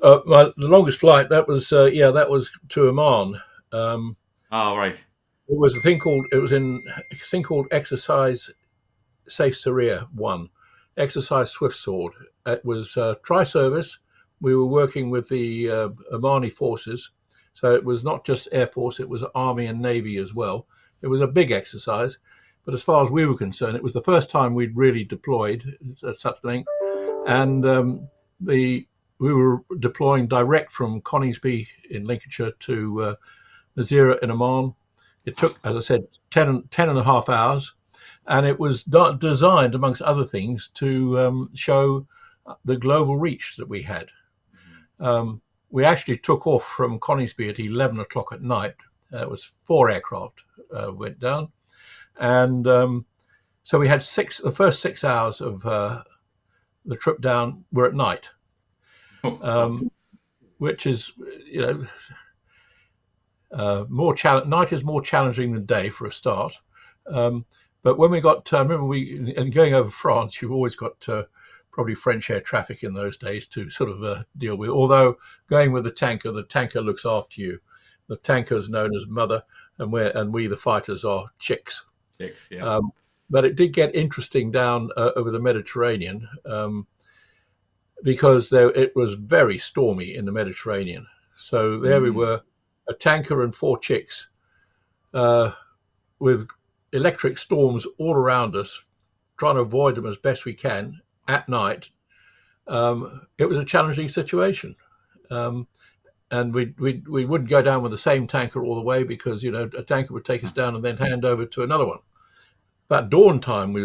The longest flight, that was to Oman. Um, Oh, right. it was a thing called Exercise Safe Syria One, Exercise Swift Sword. It was tri-service. We were working with the Omani forces, so it was not just Air Force; it was Army and Navy as well. It was a big exercise, but as far as we were concerned, it was the first time we'd really deployed at such length, and the we were deploying direct from Coningsby in Lincolnshire to Nazira in Oman. It took, as I said, 10 and a half hours, and it was designed, amongst other things, to show the global reach that we had. We actually took off from Coningsby at 11 o'clock at night. It was 4 aircraft went down, and so we had the first 6 hours of the trip down were at night, Oh, God. um, which is, you know, night is more challenging than day for a start. But when we got, remember and going over France, you've always got probably French air traffic in those days to sort of deal with. Although going with the tanker looks after you. The tanker is known as mother, and we the fighters are chicks. Chicks, yeah. But it did get interesting down over the Mediterranean because it was very stormy in the Mediterranean. So there we were, a tanker and four chicks with electric storms all around us, trying to avoid them as best we can at night. It was a challenging situation. And we wouldn't go down with the same tanker all the way because, you know, a tanker would take us down and then hand over to another one. About dawn time, we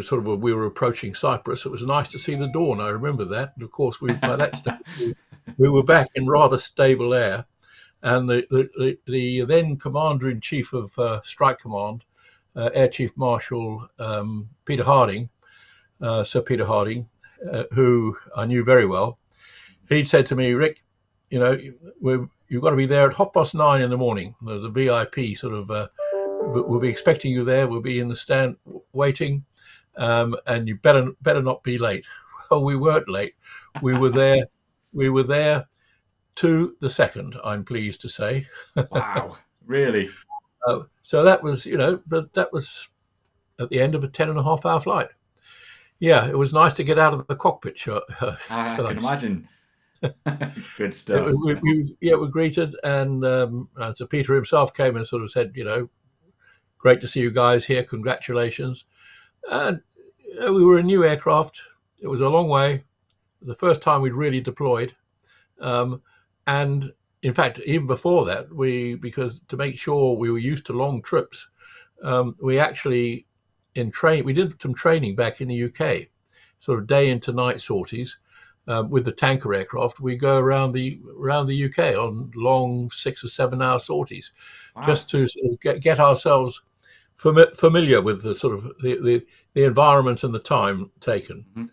were approaching Cyprus. It was nice to see the dawn. I remember that. And of course, by that stage, we were back in rather stable air. And the then Commander in Chief of Strike Command, Air Chief Marshal Peter Harding, Sir Peter Harding, who I knew very well, he'd said to me, "Rick, you know, you've got to be there at 9:30 in the morning. The VIP sort of we'll be expecting you there. We'll be in the stand waiting, and you better not be late." Well, we weren't late. We were there. We were there to the second, I'm pleased to say. Wow. Really? So that was, but that was at the end of a 10 and a half hour flight. Yeah, it was nice to get out of the cockpit, shall I I can say. imagine. Good stuff. We were greeted, and so Peter himself came and sort of said, great to see you guys here. Congratulations. And we were a new aircraft. It was a long way. It was the first time we'd really deployed. And in fact, even before that, because to make sure we were used to long trips, we actually we did some training back in the UK, sort of day into night sorties with the tanker aircraft. We go around the UK on long 6 or 7 hour sorties, Wow. just to sort of get ourselves familiar with the sort of the environment and the time taken. Hmm.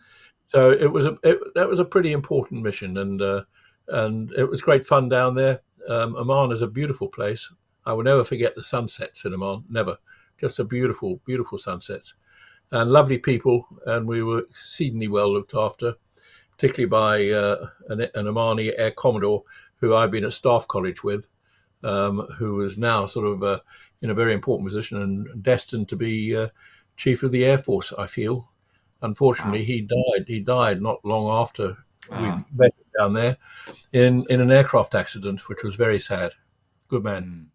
So that was a pretty important mission, and it was great fun down there. Oman is a beautiful place. I will never forget the sunsets in Oman. Never, just a beautiful, beautiful sunsets, and lovely people. And we were exceedingly well looked after, particularly by an Omani Air Commodore who I've been at Staff College with, who is now sort of in a very important position and destined to be Chief of the Air Force, I feel. Unfortunately, Wow. he died. He died not long after we Ah. met him down there in an aircraft accident, which was very sad. Good man. Mm.